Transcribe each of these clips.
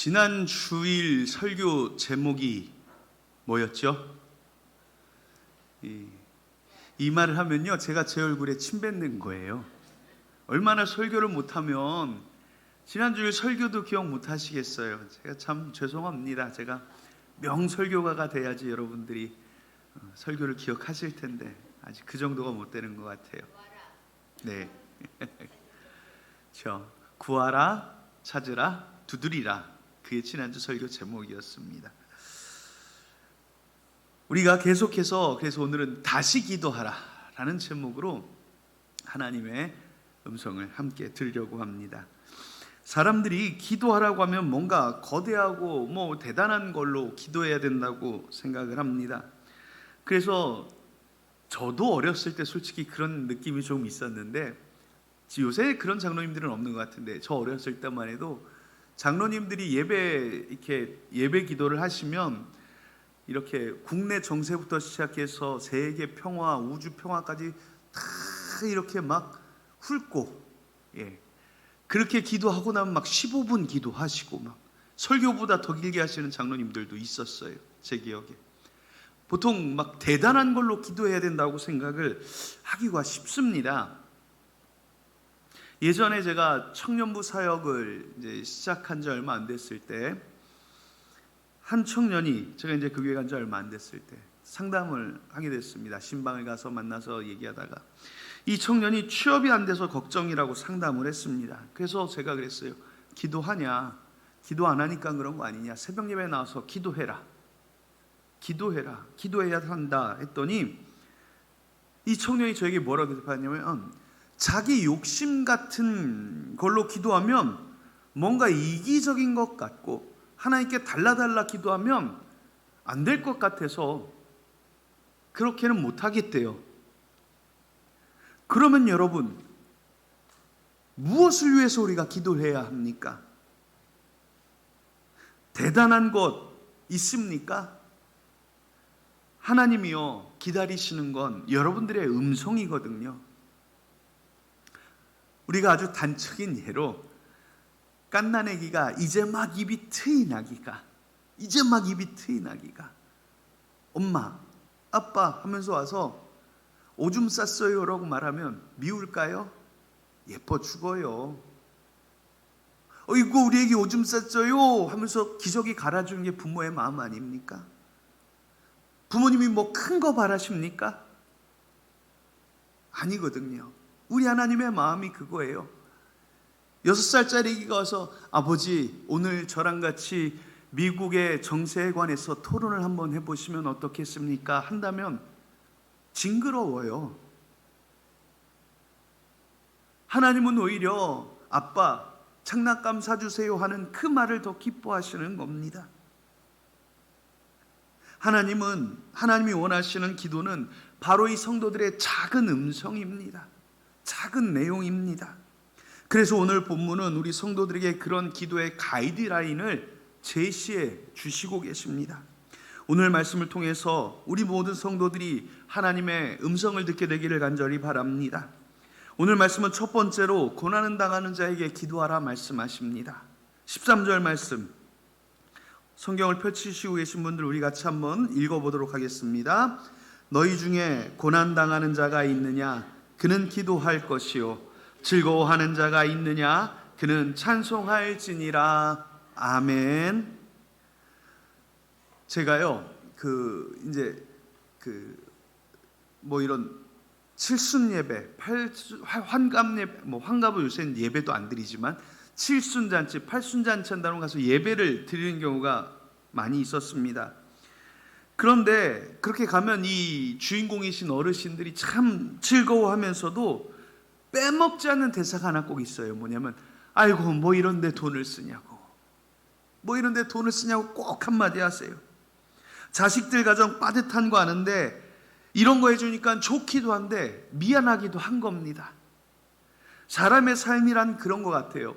지난 주일 설교 제목이 뭐였죠? 이 말을 하면요, 제가 제 얼굴에 침 뱉는 거예요. 얼마나 설교를 못하면 지난 주일 설교도 기억 못 하시겠어요. 제가 참 죄송합니다. 제가 명설교가가 돼야지 여러분들이 설교를 기억하실 텐데 아직 그 정도가 못 되는 것 같아요. 네. 구하라, 찾으라, 두드리라. 그게 지난주 설교 제목이었습니다. 우리가 계속해서 그래서 오늘은 다시 기도하라 라는 제목으로 하나님의 음성을 함께 들으려고 합니다. 사람들이 기도하라고 하면 뭔가 거대하고 대단한 걸로 기도해야 된다고 생각을 합니다. 그래서 저도 어렸을 때 솔직히 그런 느낌이 좀 있었는데, 요새 그런 장로님들은 없는 것 같은데, 저 어렸을 때만 해도 장로님들이 예배 기도를 하시면 이렇게 국내 정세부터 시작해서 세계 평화, 우주 평화까지 다 이렇게 막 훑고, 그렇게 기도하고 나면 막 15분 기도하시고 막 설교보다 더 길게 하시는 장로님들도 있었어요. 제 기억에. 보통 막 대단한 걸로 기도해야 된다고 생각을 하기가 쉽습니다. 예전에 제가 청년부 사역을 이제 시작한 지 얼마 안 됐을 때, 한 청년이, 제가 이제 그 교회 간 지 얼마 안 됐을 때 상담을 하게 됐습니다. 신방을 가서 만나서 얘기하다가 이 청년이 취업이 안 돼서 걱정이라고 상담을 했습니다. 그래서 제가 그랬어요. 기도하냐? 기도 안 하니까 그런 거 아니냐? 새벽 예배에 나와서 기도해라. 기도해야 한다 했더니 이 청년이 저에게 뭐라고 대답하냐면, 자기 욕심 같은 걸로 기도하면 뭔가 이기적인 것 같고 하나님께 달라달라 기도하면 안 될 것 같아서 그렇게는 못하겠대요. 그러면 여러분, 무엇을 위해서 우리가 기도를 해야 합니까? 대단한 것 있습니까? 하나님이요, 기다리시는 건 여러분들의 음성이거든요. 우리가 아주 단적인 예로 갓난아기가 이제 막 입이 트이 나기가 엄마, 아빠 하면서 와서 오줌 쌌어요 라고 말하면 미울까요? 예뻐 죽어요. 어이구 우리 애기 오줌 쌌어요 하면서 기저귀 갈아주는 게 부모의 마음 아닙니까? 부모님이 큰 거 바라십니까? 아니거든요. 우리 하나님의 마음이 그거예요. 6살짜리 애기가 와서 아버지 오늘 저랑 같이 미국의 정세에 관해서 토론을 한번 해보시면 어떻겠습니까? 한다면 징그러워요. 하나님은 오히려 아빠 장난감 사주세요 하는 그 말을 더 기뻐하시는 겁니다. 하나님이 원하시는 기도는 바로 이 성도들의 작은 음성입니다. 작은 내용입니다. 그래서 오늘 본문은 우리 성도들에게 그런 기도의 가이드라인을 제시해 주시고 계십니다. 오늘 말씀을 통해서 우리 모든 성도들이 하나님의 음성을 듣게 되기를 간절히 바랍니다. 오늘 말씀은 첫 번째로 고난을 당하는 자에게 기도하라 말씀하십니다. 13절 말씀, 성경을 펼치시고 계신 분들 우리 같이 한번 읽어보도록 하겠습니다. 너희 중에 고난 당하는 자가 있느냐? 그는 기도할 것이요, 즐거워하는 자가 있느냐? 그는 찬송할지니라. 아멘. 제가요, 이런 칠순 예배, 환갑 예배, 환갑은 요새는 예배도 안 드리지만 칠순잔치, 팔순잔치 한다고 가서 예배를 드리는 경우가 많이 있었습니다. 그런데 그렇게 가면 이 주인공이신 어르신들이 참 즐거워하면서도 빼먹지 않는 대사가 하나 꼭 있어요. 뭐냐면 아이고 이런 데 돈을 쓰냐고 꼭 한마디 하세요. 자식들 가정 빠듯한 거 아는데 이런 거 해주니까 좋기도 한데 미안하기도 한 겁니다. 사람의 삶이란 그런 것 같아요.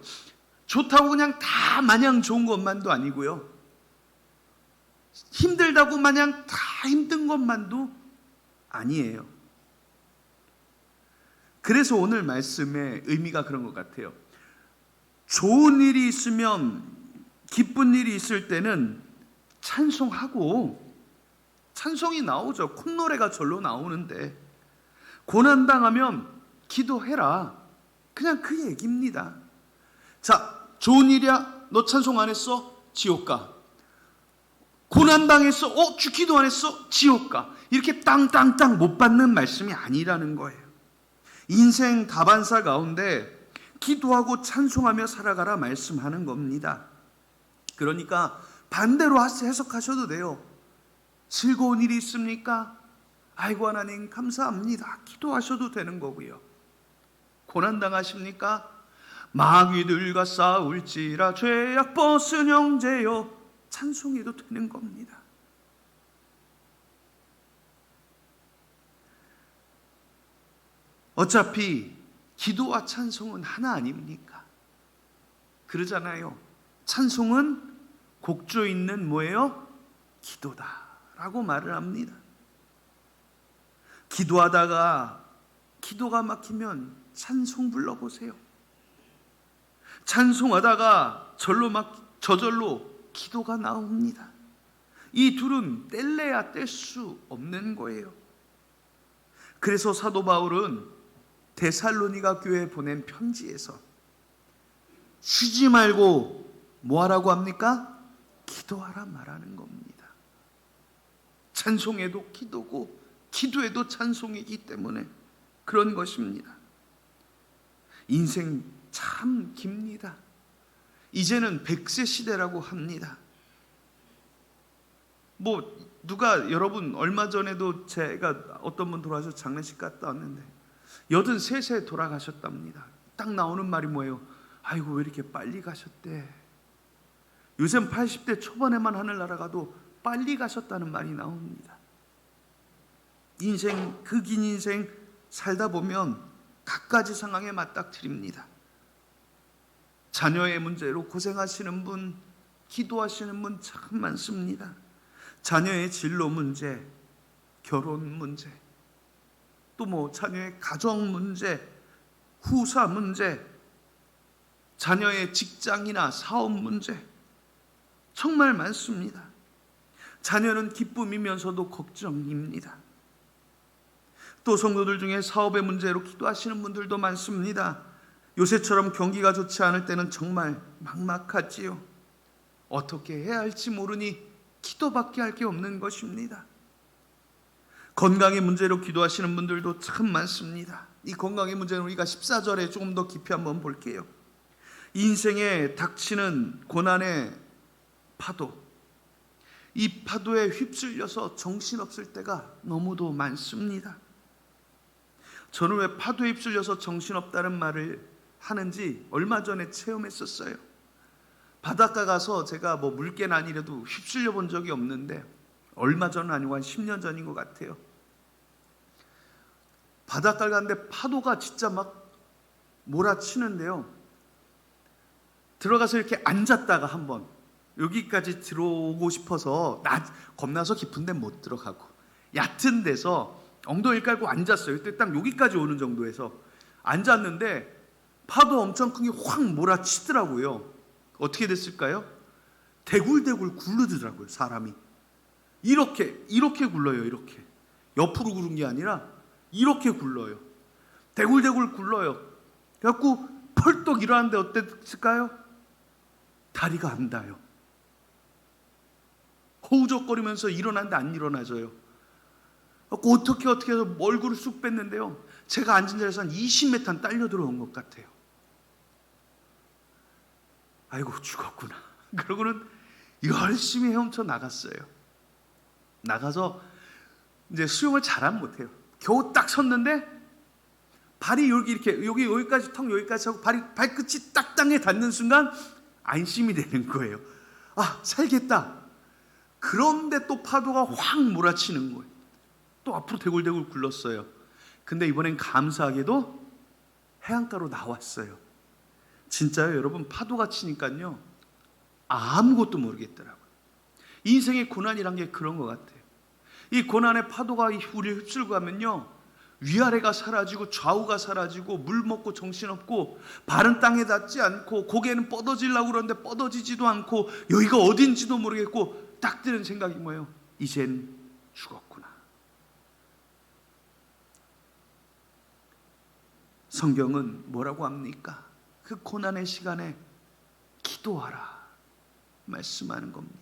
좋다고 그냥 다 마냥 좋은 것만도 아니고요, 힘들다고 마냥 다 힘든 것만도 아니에요. 그래서 오늘 말씀의 의미가 그런 것 같아요. 좋은 일이 있으면 기쁜 일이 있을 때는 찬송하고, 찬송이 나오죠. 콧노래가 절로 나오는데, 고난당하면 기도해라. 그냥 그 얘기입니다. 자, 좋은 일이야. 너 찬송 안 했어? 지옥 가. 고난당했어? 기도 안 했어? 지옥 가. 이렇게 땅땅땅 못 받는 말씀이 아니라는 거예요. 인생 다반사 가운데 기도하고 찬송하며 살아가라 말씀하는 겁니다. 그러니까 반대로 해석하셔도 돼요. 즐거운 일이 있습니까? 아이고 하나님 감사합니다. 기도하셔도 되는 거고요. 고난당하십니까? 마귀들과 싸울지라 죄악 벗은 형제여, 찬송해도 되는 겁니다. 어차피 기도와 찬송은 하나 아닙니까? 그러잖아요. 찬송은 곡조 있는 뭐예요? 기도다라고 말을 합니다. 기도하다가 기도가 막히면 찬송 불러보세요. 찬송하다가 저절로 기도가 나옵니다. 이 둘은 뗄래야 뗄 수 없는 거예요. 그래서 사도 바울은 데살로니가 교회에 보낸 편지에서 쉬지 말고 뭐 하라고 합니까? 기도하라 말하는 겁니다. 찬송에도 기도고 기도에도 찬송이기 때문에 그런 것입니다. 인생 참 깁니다. 이제는 100세 시대라고 합니다. 누가 여러분 얼마 전에도 제가 어떤 분 돌아가셔서 장례식 갔다 왔는데 83세 돌아가셨답니다. 딱 나오는 말이 뭐예요? 아이고 왜 이렇게 빨리 가셨대. 요즘 80대 초반에만 하늘 날아가도 빨리 가셨다는 말이 나옵니다. 인생, 그 긴 인생 살다 보면 갖가지 상황에 맞닥뜨립니다. 자녀의 문제로 고생하시는 분, 기도하시는 분 참 많습니다. 자녀의 진로 문제, 결혼 문제, 또 자녀의 가정 문제, 후사 문제, 자녀의 직장이나 사업 문제 정말 많습니다. 자녀는 기쁨이면서도 걱정입니다. 또 성도들 중에 사업의 문제로 기도하시는 분들도 많습니다. 요새처럼 경기가 좋지 않을 때는 정말 막막하지요. 어떻게 해야 할지 모르니 기도밖에 할 게 없는 것입니다. 건강의 문제로 기도하시는 분들도 참 많습니다. 이 건강의 문제는 우리가 14절에 조금 더 깊이 한번 볼게요. 인생에 닥치는 고난의 파도, 이 파도에 휩쓸려서 정신없을 때가 너무도 많습니다. 저는 왜 파도에 휩쓸려서 정신없다는 말을 하는지 얼마 전에 체험했었어요. 바닷가 가서 제가 물개는 아니라도 휩쓸려 본 적이 없는데 얼마 전은 아니고 한 10년 전인 것 같아요. 바닷가를 갔는데 파도가 진짜 막 몰아치는데요. 들어가서 이렇게 앉았다가 한번 여기까지 들어오고 싶어서 겁나서 깊은 데 못 들어가고 얕은 데서 엉덩이를 깔고 앉았어요. 그때 딱 여기까지 오는 정도에서 앉았는데 파도 엄청 큰 게 확 몰아치더라고요. 어떻게 됐을까요? 대굴대굴 굴르더라고요. 사람이 이렇게 굴러요. 이렇게 옆으로 구른 게 아니라 이렇게 굴러요. 대굴대굴 굴러요. 그래갖고 펄떡 일어났는데 어땠을까요? 다리가 안 닿아요. 허우적거리면서 일어났는데 안 일어나져요. 어떻게 해서 얼굴을 쑥 뺐는데요, 제가 앉은 자리에서 한 20m 딸려 들어온 것 같아요. 아이고 죽었구나. 그러고는 열심히 헤엄쳐 나갔어요. 나가서 이제 수영을 잘은 못해요. 겨우 딱 섰는데 발이 여기까지 턱 여기까지 하고 발끝이 딱 땅에 닿는 순간 안심이 되는 거예요. 아, 살겠다. 그런데 또 파도가 확 몰아치는 거예요. 또 앞으로 대굴대굴 굴렀어요. 근데 이번엔 감사하게도 해안가로 나왔어요. 진짜요, 여러분. 파도가 치니까요 아무것도 모르겠더라고요. 인생의 고난이란 게 그런 것 같아요. 이 고난의 파도가 우리를 휩쓸고 가면요 위아래가 사라지고 좌우가 사라지고 물 먹고 정신없고 발은 땅에 닿지 않고 고개는 뻗어지려고 그러는데 뻗어지지도 않고 여기가 어딘지도 모르겠고 딱 드는 생각이 뭐예요? 이젠 죽었구나. 성경은 뭐라고 합니까? 그 고난의 시간에 기도하라 말씀하는 겁니다.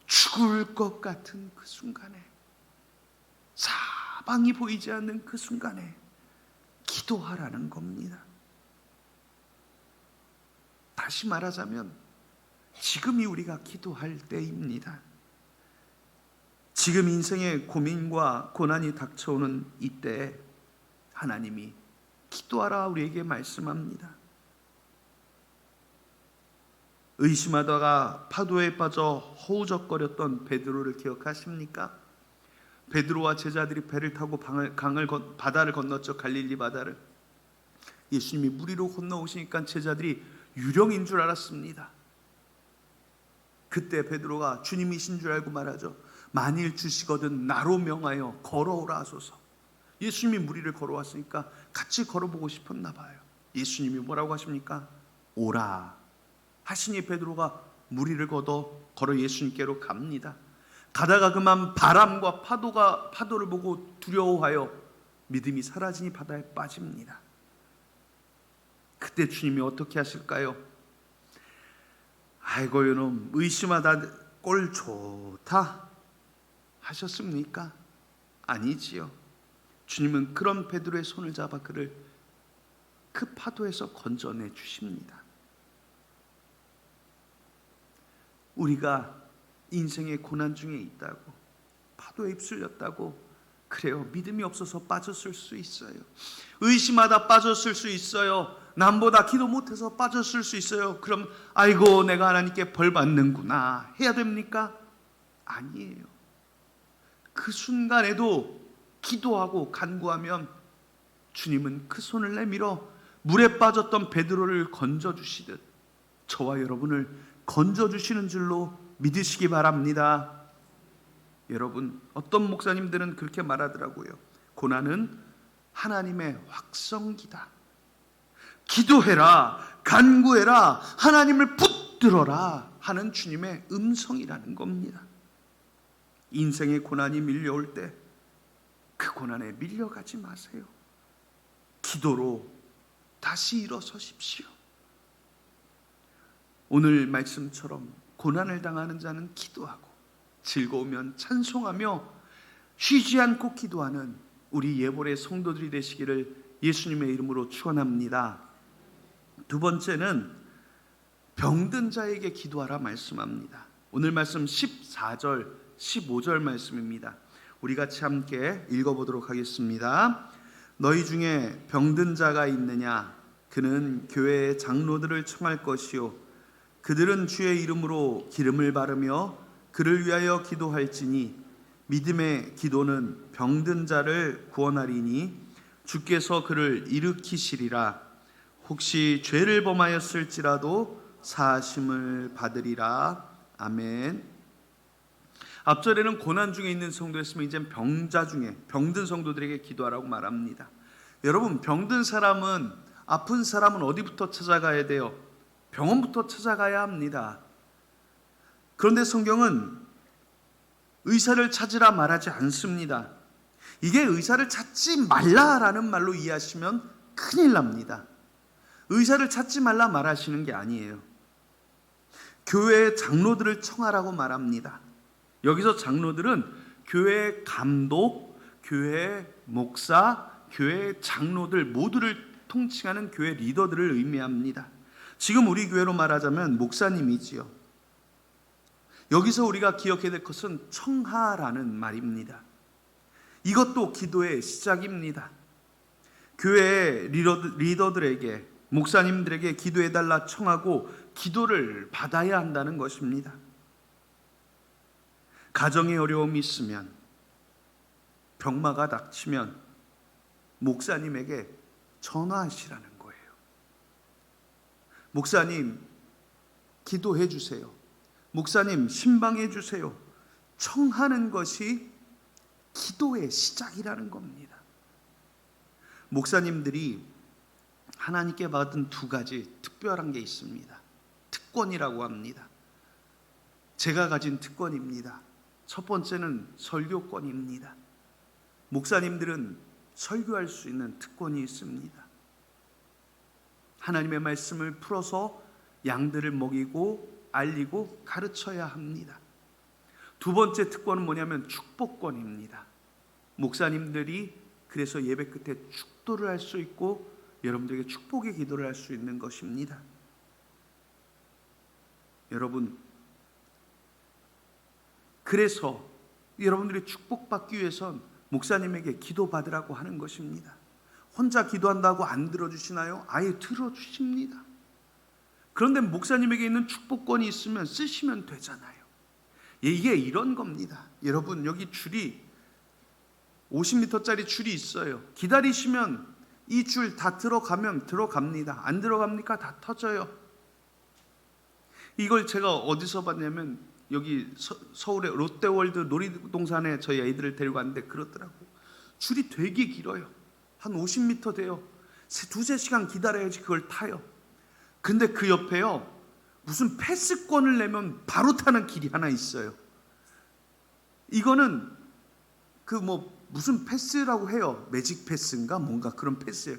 죽을 것 같은 그 순간에, 사방이 보이지 않는 그 순간에 기도하라는 겁니다. 다시 말하자면 지금이 우리가 기도할 때입니다. 지금 인생의 고민과 고난이 닥쳐오는 이때에 하나님이 기도하라 우리에게 말씀합니다. 의심하다가 파도에 빠져 허우적거렸던 베드로를 기억하십니까? 베드로와 제자들이 배를 타고 바다를 건넜죠. 갈릴리 바다를. 예수님이 물 위로 건너오시니까 제자들이 유령인 줄 알았습니다. 그때 베드로가 주님이신 줄 알고 말하죠. 만일 주시거든 나로 명하여 걸어오라 하소서. 예수님이 물 위를 걸어왔으니까 같이 걸어보고 싶었나 봐요. 예수님이 뭐라고 하십니까? 오라 하시니 베드로가 물 위를 걸어 예수님께로 갑니다. 가다가 그만 바람과 파도를 보고 두려워하여 믿음이 사라지니 바다에 빠집니다. 그때 주님이 어떻게 하실까요? 아이고 이놈 의심하다 꼴 좋다 하셨습니까? 아니지요. 주님은 그런 베드로의 손을 잡아 그를 그 파도에서 건져내 주십니다. 우리가 인생의 고난 중에 있다고, 파도에 휩쓸렸다고, 그래요. 믿음이 없어서 빠졌을 수 있어요. 의심하다 빠졌을 수 있어요. 남보다 기도 못해서 빠졌을 수 있어요. 그럼 아이고 내가 하나님께 벌 받는구나 해야 됩니까? 아니에요. 그 순간에도 기도하고 간구하면 주님은 그 손을 내밀어 물에 빠졌던 베드로를 건져주시듯 저와 여러분을 건져주시는 줄로 믿으시기 바랍니다. 여러분, 어떤 목사님들은 그렇게 말하더라고요. 고난은 하나님의 확성기다. 기도해라, 간구해라, 하나님을 붙들어라 하는 주님의 음성이라는 겁니다. 인생의 고난이 밀려올 때 그 고난에 밀려가지 마세요. 기도로 다시 일어서십시오. 오늘 말씀처럼 고난을 당하는 자는 기도하고 즐거우면 찬송하며 쉬지 않고 기도하는 우리 예볼의 성도들이 되시기를 예수님의 이름으로 축원합니다. 두 번째는 병든 자에게 기도하라 말씀합니다. 오늘 말씀 14절 15절 말씀입니다. 우리 같이 함께 읽어보도록 하겠습니다. 너희 중에 병든 자가 있느냐? 그는 교회의 장로들을 청할 것이요 그들은 주의 이름으로 기름을 바르며 그를 위하여 기도할지니 믿음의 기도는 병든 자를 구원하리니 주께서 그를 일으키시리라. 혹시 죄를 범하였을지라도 사하심을 받으리라. 아멘. 앞절에는 고난 중에 있는 성도였으면 이제는 병자 중에 병든 성도들에게 기도하라고 말합니다. 여러분, 병든 사람은, 아픈 사람은 어디부터 찾아가야 돼요? 병원부터 찾아가야 합니다. 그런데 성경은 의사를 찾으라 말하지 않습니다. 이게 의사를 찾지 말라라는 말로 이해하시면 큰일 납니다. 의사를 찾지 말라 말하시는 게 아니에요. 교회의 장로들을 청하라고 말합니다. 여기서 장로들은 교회의 감독, 교회의 목사, 교회의 장로들 모두를 통칭하는 교회 리더들을 의미합니다. 지금 우리 교회로 말하자면 목사님이지요. 여기서 우리가 기억해야 될 것은 청하라는 말입니다. 이것도 기도의 시작입니다. 교회의 리더들에게, 목사님들에게 기도해달라 청하고 기도를 받아야 한다는 것입니다. 가정에 어려움이 있으면, 병마가 닥치면 목사님에게 전화하시라는 거예요. 목사님 기도해 주세요. 목사님 신방해 주세요. 청하는 것이 기도의 시작이라는 겁니다. 목사님들이 하나님께 받은 두 가지 특별한 게 있습니다. 특권이라고 합니다. 제가 가진 특권입니다. 첫 번째는 설교권입니다. 목사님들은 설교할 수 있는 특권이 있습니다. 하나님의 말씀을 풀어서 양들을 먹이고 알리고 가르쳐야 합니다. 두 번째 특권은 뭐냐면 축복권입니다. 목사님들이 그래서 예배 끝에 축도를 할 수 있고 여러분들에게 축복의 기도를 할 수 있는 것입니다. 여러분, 그래서 여러분들이 축복받기 위해선 목사님에게 기도받으라고 하는 것입니다. 혼자 기도한다고 안 들어주시나요? 아예 들어주십니다. 그런데 목사님에게 있는 축복권이 있으면 쓰시면 되잖아요. 이게 이런 겁니다. 여러분, 여기 줄이 50m짜리 줄이 있어요. 기다리시면 이 줄 다 들어가면 들어갑니다. 안 들어갑니까? 다 터져요. 이걸 제가 어디서 봤냐면 여기 서울의 롯데월드 놀이동산에 저희 아이들을 데리고 갔는데 그렇더라고. 줄이 되게 길어요. 한 50m 돼요. 두세 시간 기다려야지 그걸 타요. 근데 그 옆에요, 무슨 패스권을 내면 바로 타는 길이 하나 있어요. 이거는 무슨 패스라고 해요. 매직 패스인가 뭔가 그런 패스예요.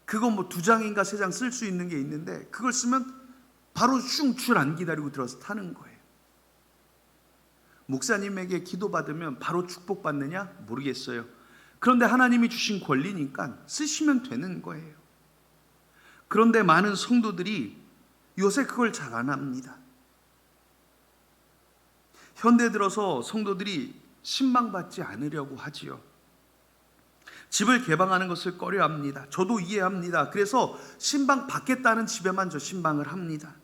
그거 2장인가 3장 쓸 수 있는 게 있는데 그걸 쓰면 바로 슝 줄 안 기다리고 들어서 타는 거예요. 목사님에게 기도받으면 바로 축복받느냐? 모르겠어요. 그런데 하나님이 주신 권리니까 쓰시면 되는 거예요. 그런데 많은 성도들이 요새 그걸 잘 안 합니다. 현대 들어서 성도들이 신방받지 않으려고 하지요. 집을 개방하는 것을 꺼려합니다. 저도 이해합니다. 그래서 신방 받겠다는 집에만 저 신방을 합니다.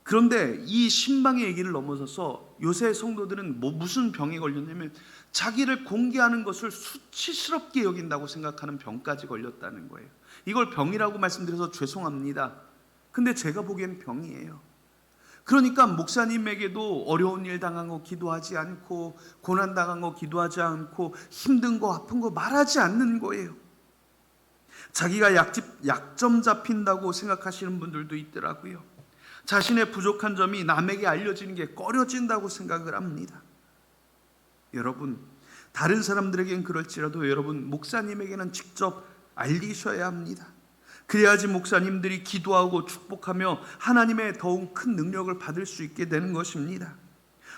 그런데 이 신방의 얘기를 넘어서서 요새 성도들은 무슨 병에 걸렸냐면 자기를 공개하는 것을 수치스럽게 여긴다고 생각하는 병까지 걸렸다는 거예요. 이걸 병이라고 말씀드려서 죄송합니다. 근데 제가 보기엔 병이에요. 그러니까 목사님에게도 어려운 일 당한 거 기도하지 않고 고난 당한 거 기도하지 않고 힘든 거 아픈 거 말하지 않는 거예요. 자기가 약점 잡힌다고 생각하시는 분들도 있더라고요. 자신의 부족한 점이 남에게 알려지는 게 꺼려진다고 생각을 합니다. 여러분, 다른 사람들에겐 그럴지라도 여러분 목사님에게는 직접 알리셔야 합니다. 그래야지 목사님들이 기도하고 축복하며 하나님의 더욱 큰 능력을 받을 수 있게 되는 것입니다.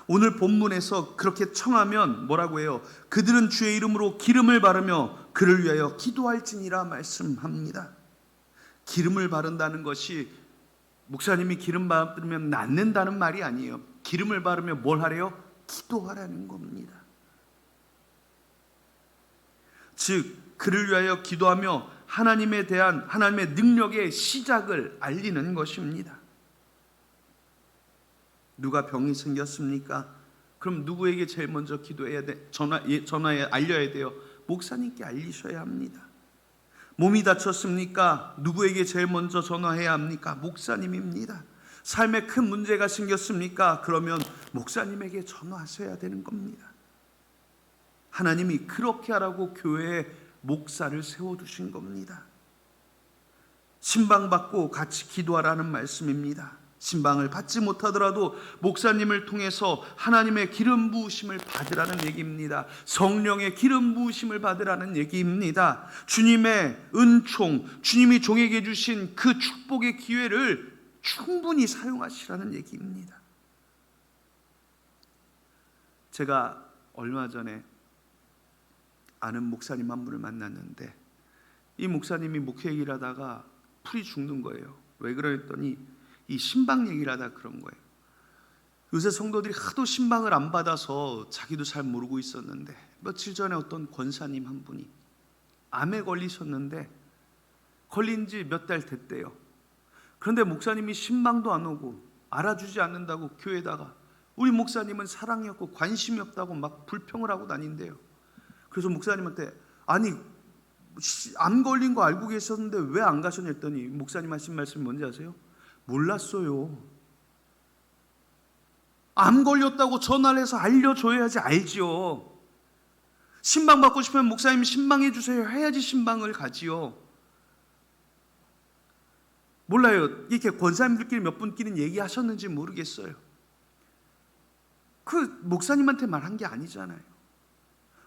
오늘 본문에서 그렇게 청하면 뭐라고 해요? 그들은 주의 이름으로 기름을 바르며 그를 위하여 기도할지니라 말씀합니다. 기름을 바른다는 것이 목사님이 기름 바르면 낫는다는 말이 아니에요. 기름을 바르며 뭘 하래요? 기도하라는 겁니다. 즉 그를 위하여 기도하며 하나님에 대한 하나님의 능력의 시작을 알리는 것입니다. 누가 병이 생겼습니까? 그럼 누구에게 제일 먼저 기도해야 돼? 전화에 알려야 돼요. 목사님께 알리셔야 합니다. 몸이 다쳤습니까? 누구에게 제일 먼저 전화해야 합니까? 목사님입니다. 삶에 큰 문제가 생겼습니까? 그러면 목사님에게 전화하셔야 되는 겁니다. 하나님이 그렇게 하라고 교회에 목사를 세워두신 겁니다. 신방받고 같이 기도하라는 말씀입니다. 신방을 받지 못하더라도 목사님을 통해서 하나님의 기름 부으심을 받으라는 얘기입니다. 성령의 기름 부으심을 받으라는 얘기입니다. 주님의 은총, 주님이 종에게 주신 그 축복의 기회를 충분히 사용하시라는 얘기입니다. 제가 얼마 전에 아는 목사님 한 분을 만났는데 이 목사님이 목회 얘기를 하다가 풀이 죽는 거예요. 왜 그랬더니 이 신방 얘기를 하다 그런 거예요. 요새 성도들이 하도 신방을 안 받아서 자기도 잘 모르고 있었는데 며칠 전에 어떤 권사님 한 분이 암에 걸리셨는데 걸린 지 몇 달 됐대요. 그런데 목사님이 신방도 안 오고 알아주지 않는다고 교회에다가 우리 목사님은 사랑이 없고 관심이 없다고 막 불평을 하고 다닌대요. 그래서 목사님한테 아니 암 걸린 거 알고 계셨는데 왜 안 가셨냐 했더니 목사님 하신 말씀이 뭔지 아세요? 몰랐어요. 암 걸렸다고 전화를 해서 알려줘야지 알죠. 신방 받고 싶으면 목사님 신방해 주세요 해야지 신방을 가지요. 몰라요. 이렇게 권사님들끼리 몇 분끼리는 얘기하셨는지 모르겠어요. 그 목사님한테 말한 게 아니잖아요.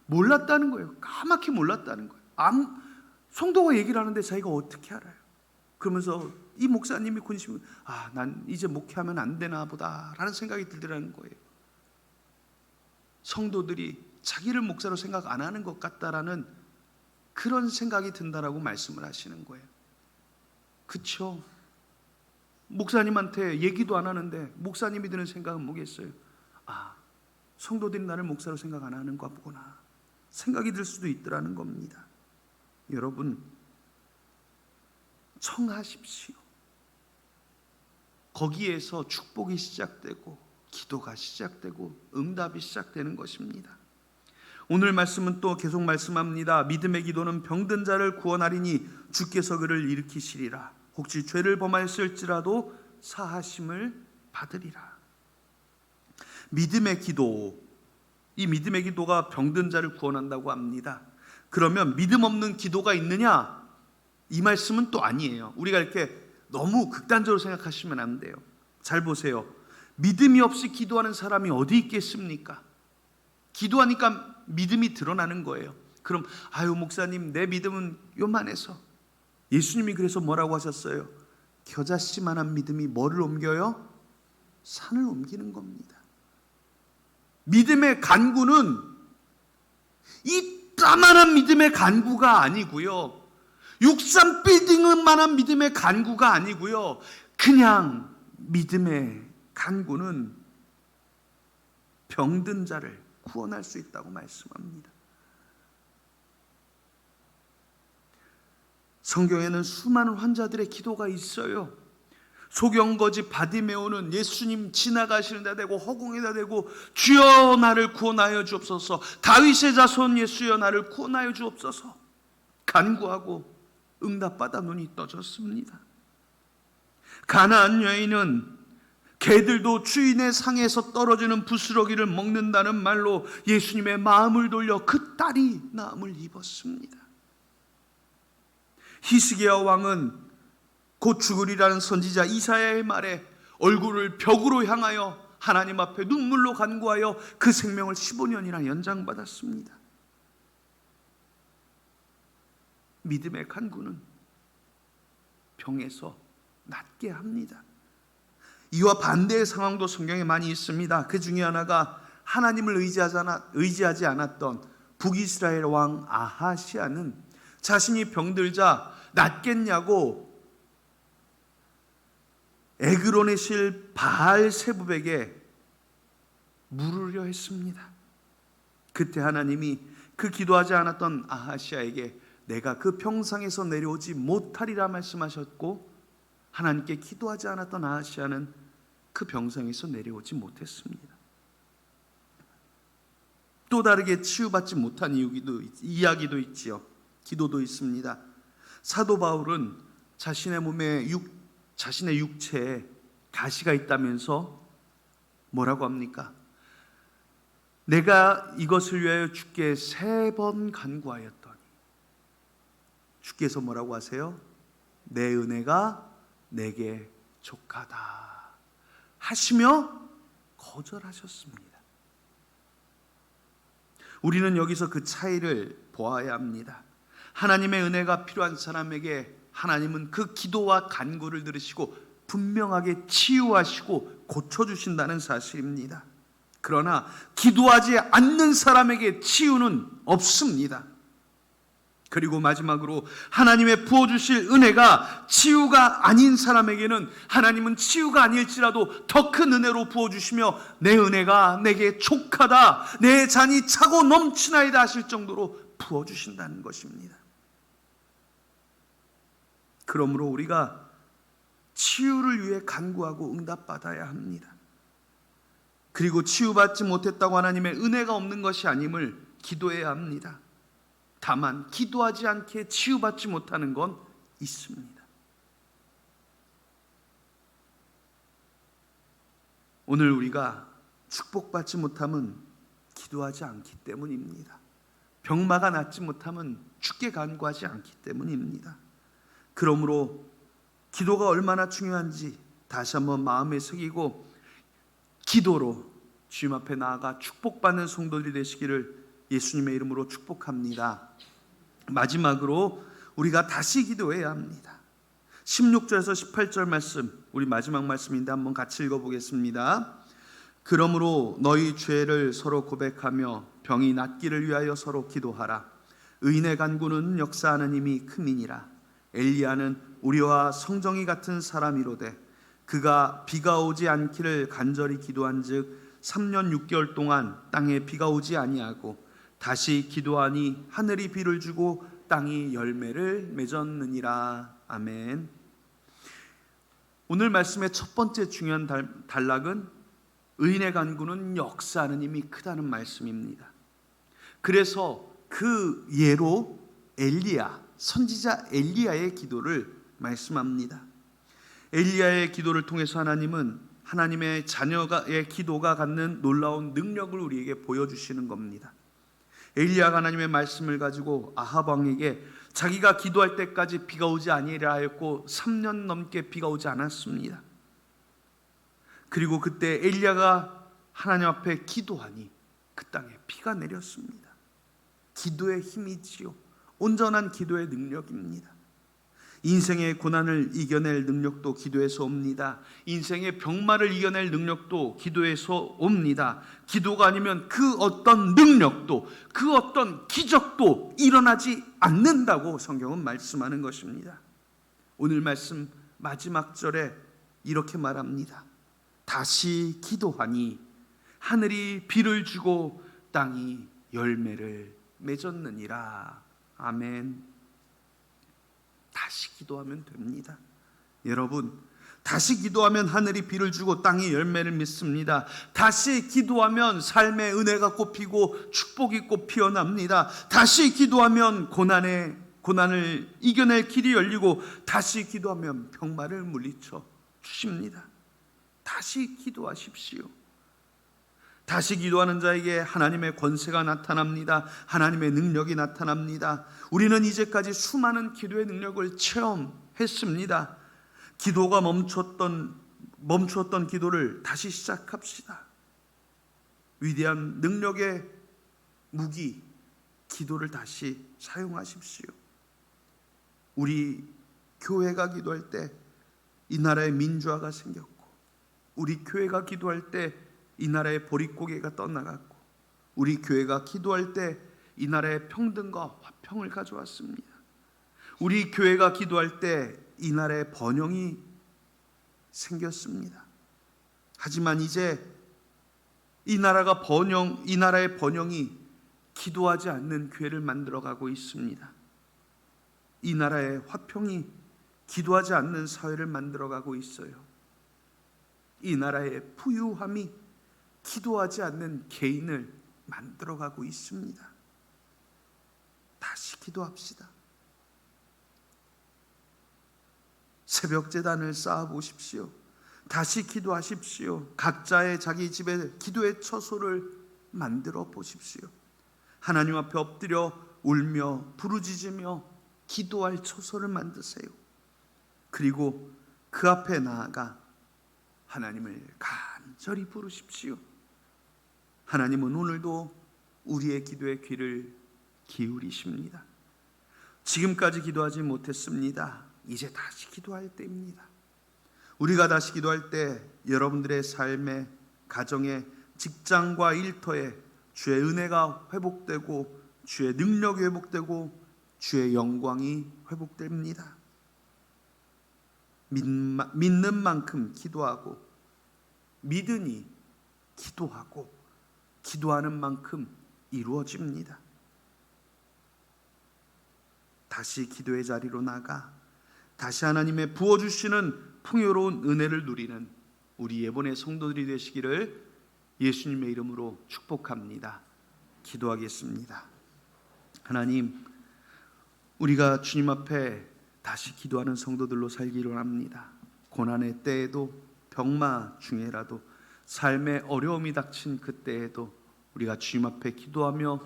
몰랐다는 거예요. 까맣게 몰랐다는 거예요. 성도가 얘기를 하는데 자기가 어떻게 알아요? 그러면서 이 목사님이 군심이 난 이제 목회하면 안 되나 보다라는 생각이 들더라는 거예요. 성도들이 자기를 목사로 생각 안 하는 것 같다라는 그런 생각이 든다라고 말씀을 하시는 거예요. 그렇죠? 목사님한테 얘기도 안 하는데 목사님이 드는 생각은 뭐겠어요? 성도들이 나를 목사로 생각 안 하는가 보구나 생각이 들 수도 있더라는 겁니다. 여러분, 청하십시오. 거기에서 축복이 시작되고 기도가 시작되고 응답이 시작되는 것입니다. 오늘 말씀은 또 계속 말씀합니다. 믿음의 기도는 병든 자를 구원하리니 주께서 그를 일으키시리라. 혹시 죄를 범하였을지라도 사하심을 받으리라. 믿음의 기도, 이 믿음의 기도가 병든 자를 구원한다고 합니다. 그러면 믿음 없는 기도가 있느냐? 이 말씀은 또 아니에요. 우리가 이렇게 너무 극단적으로 생각하시면 안 돼요. 잘 보세요. 믿음이 없이 기도하는 사람이 어디 있겠습니까? 기도하니까 믿음이 드러나는 거예요. 그럼 목사님 내 믿음은 요만해서. 예수님이 그래서 뭐라고 하셨어요? 겨자씨만한 믿음이 뭐를 옮겨요? 산을 옮기는 겁니다. 믿음의 간구는 이 따만한 믿음의 간구가 아니고요, 63빌딩만한 믿음의 간구가 아니고요, 그냥 믿음의 간구는 병든 자를 구원할 수 있다고 말씀합니다. 성경에는 수많은 환자들의 기도가 있어요. 소경거지 바디메오는 예수님 지나가시는 데 대고 허공에다 대고 주여 나를 구원하여 주옵소서, 다윗의 자손 예수여 나를 구원하여 주옵소서 간구하고 응답받아 눈이 떠졌습니다. 가나안 여인은 개들도 주인의 상에서 떨어지는 부스러기를 먹는다는 말로 예수님의 마음을 돌려 그 딸이 나음을 입었습니다. 히스기야 왕은 곧 죽으리라는 선지자 이사야의 말에 얼굴을 벽으로 향하여 하나님 앞에 눈물로 간구하여 그 생명을 15년이나 연장받았습니다. 믿음의 간구는 병에서 낫게 합니다. 이와 반대의 상황도 성경에 많이 있습니다. 그 중에 하나가 하나님을 의지하지 않았던 북이스라엘 왕 아하시아는 자신이 병들자 낫겠냐고 에그론의 실 바알세붑에게 물으려 했습니다. 그때 하나님이 그 기도하지 않았던 아하시아에게 내가 그 평상에서 내려오지 못하리라 말씀하셨고, 하나님께 기도하지 않았던 아하시아는 그 병상에서 내려오지 못했습니다. 또 다르게 치유받지 못한 이야기도 있지요. 기도도 있습니다. 사도 바울은 자신의 육체에 가시가 있다면서 뭐라고 합니까? 내가 이것을 위하여 주께 3번 간구하였더니 주께서 뭐라고 하세요? 내 은혜가 내게 족하다 하시며 거절하셨습니다. 우리는 여기서 그 차이를 보아야 합니다. 하나님의 은혜가 필요한 사람에게 하나님은 그 기도와 간구를 들으시고 분명하게 치유하시고 고쳐주신다는 사실입니다. 그러나 기도하지 않는 사람에게 치유는 없습니다. 그리고 마지막으로 하나님의 부어주실 은혜가 치유가 아닌 사람에게는 하나님은 치유가 아닐지라도 더 큰 은혜로 부어주시며 내 은혜가 내게 족하다, 내 잔이 차고 넘치나이다 하실 정도로 부어주신다는 것입니다. 그러므로 우리가 치유를 위해 간구하고 응답받아야 합니다. 그리고 치유받지 못했다고 하나님의 은혜가 없는 것이 아님을 기도해야 합니다. 다만 기도하지 않게 치유받지 못하는 건 있습니다. 오늘 우리가 축복받지 못함은 기도하지 않기 때문입니다. 병마가 낫지 못하면 죽게 간구하지 않기 때문입니다. 그러므로 기도가 얼마나 중요한지 다시 한번 마음에 새기고 기도로 주님 앞에 나아가 축복받는 성도들이 되시기를 예수님의 이름으로 축복합니다. 마지막으로 우리가 다시 기도해야 합니다. 16절에서 18절 말씀, 우리 마지막 말씀인데 한번 같이 읽어보겠습니다. 그러므로 너희 죄를 서로 고백하며 병이 낫기를 위하여 서로 기도하라. 의인의 간구는 역사하는 힘이 크니라. 엘리야는 우리와 성정이 같은 사람이로되 그가 비가 오지 않기를 간절히 기도한즉 3년 6개월 동안 땅에 비가 오지 아니하고 다시 기도하니 하늘이 비를 주고 땅이 열매를 맺었느니라. 아멘. 오늘 말씀의 첫 번째 중요한 단락은 의인의 간구는 역사하는 힘이 크다는 말씀입니다. 그래서 그 예로 엘리야, 선지자 엘리야의 기도를 말씀합니다. 엘리야의 기도를 통해서 하나님은 하나님의 자녀의 기도가 갖는 놀라운 능력을 우리에게 보여주시는 겁니다. 엘리야가 하나님의 말씀을 가지고 아합 왕에게 자기가 기도할 때까지 비가 오지 아니하리라 하였고 3년 넘게 비가 오지 않았습니다. 그리고 그때 엘리야가 하나님 앞에 기도하니 그 땅에 비가 내렸습니다. 기도의 힘이지요. 온전한 기도의 능력입니다. 인생의 고난을 이겨낼 능력도 기도에서 옵니다. 인생의 병마를 이겨낼 능력도 기도에서 옵니다. 기도가 아니면 그 어떤 능력도, 그 어떤 기적도 일어나지 않는다고 성경은 말씀하는 것입니다. 오늘 말씀 마지막 절에 이렇게 말합니다. 다시 기도하니 하늘이 비를 주고 땅이 열매를 맺었느니라. 아멘. 다시 기도하면 됩니다. 여러분, 다시 기도하면 하늘이 비를 주고 땅이 열매를 맺습니다. 다시 기도하면 삶의 은혜가 꽃피고 축복이 꽃 피어납니다. 다시 기도하면 고난을 이겨낼 길이 열리고 다시 기도하면 병마를 물리쳐 주십니다. 다시 기도하십시오. 다시 기도하는 자에게 하나님의 권세가 나타납니다. 하나님의 능력이 나타납니다. 우리는 이제까지 수많은 기도의 능력을 체험했습니다. 기도가 멈추었던 기도를 다시 시작합시다. 위대한 능력의 무기 기도를 다시 사용하십시오. 우리 교회가 기도할 때 이 나라의 민주화가 생겼고, 우리 교회가 기도할 때 이 나라의 보릿고개가 떠나갔고, 우리 교회가 기도할 때 이 나라의 평등과 화평을 가져왔습니다. 우리 교회가 기도할 때 이 나라의 번영이 생겼습니다. 하지만 이제 이 나라의 번영이 기도하지 않는 교회를 만들어가고 있습니다. 이 나라의 화평이 기도하지 않는 사회를 만들어가고 있어요. 이 나라의 부유함이 기도하지 않는 개인을 만들어가고 있습니다. 다시 기도합시다. 새벽 제단을 쌓아보십시오. 다시 기도하십시오. 각자의 자기 집에 기도의 처소를 만들어 보십시오. 하나님 앞에 엎드려 울며 부르짖으며 기도할 처소를 만드세요. 그리고 그 앞에 나아가 하나님을 간절히 부르십시오. 하나님은 오늘도 우리의 기도의 귀를 기울이십니다. 지금까지 기도하지 못했습니다. 이제 다시 기도할 때입니다. 우리가 다시 기도할 때 여러분들의 삶에, 가정에, 직장과 일터에 주의 은혜가 회복되고 주의 능력이 회복되고 주의 영광이 회복됩니다. 믿는 만큼 기도하고 믿으니 기도하고 기도하는 만큼 이루어집니다. 다시 기도의 자리로 나가 다시 하나님의 부어주시는 풍요로운 은혜를 누리는 우리 예본의 성도들이 되시기를 예수님의 이름으로 축복합니다. 기도하겠습니다. 하나님, 우리가 주님 앞에 다시 기도하는 성도들로 살기를 합니다. 고난의 때에도 병마 중에라도 삶의 어려움이 닥친 그때에도 우리가 주님 앞에 기도하며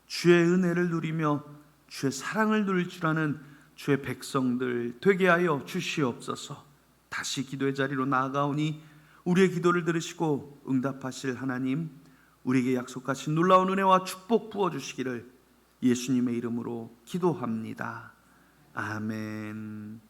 주의 은혜를 누리며 주의 사랑을 누릴 줄 아는 주의 백성들 되게 하여 주시옵소서. 다시 기도의 자리로 나아가오니 우리의 기도를 들으시고 응답하실 하나님, 우리에게 약속하신 놀라운 은혜와 축복 부어주시기를 예수님의 이름으로 기도합니다. 아멘.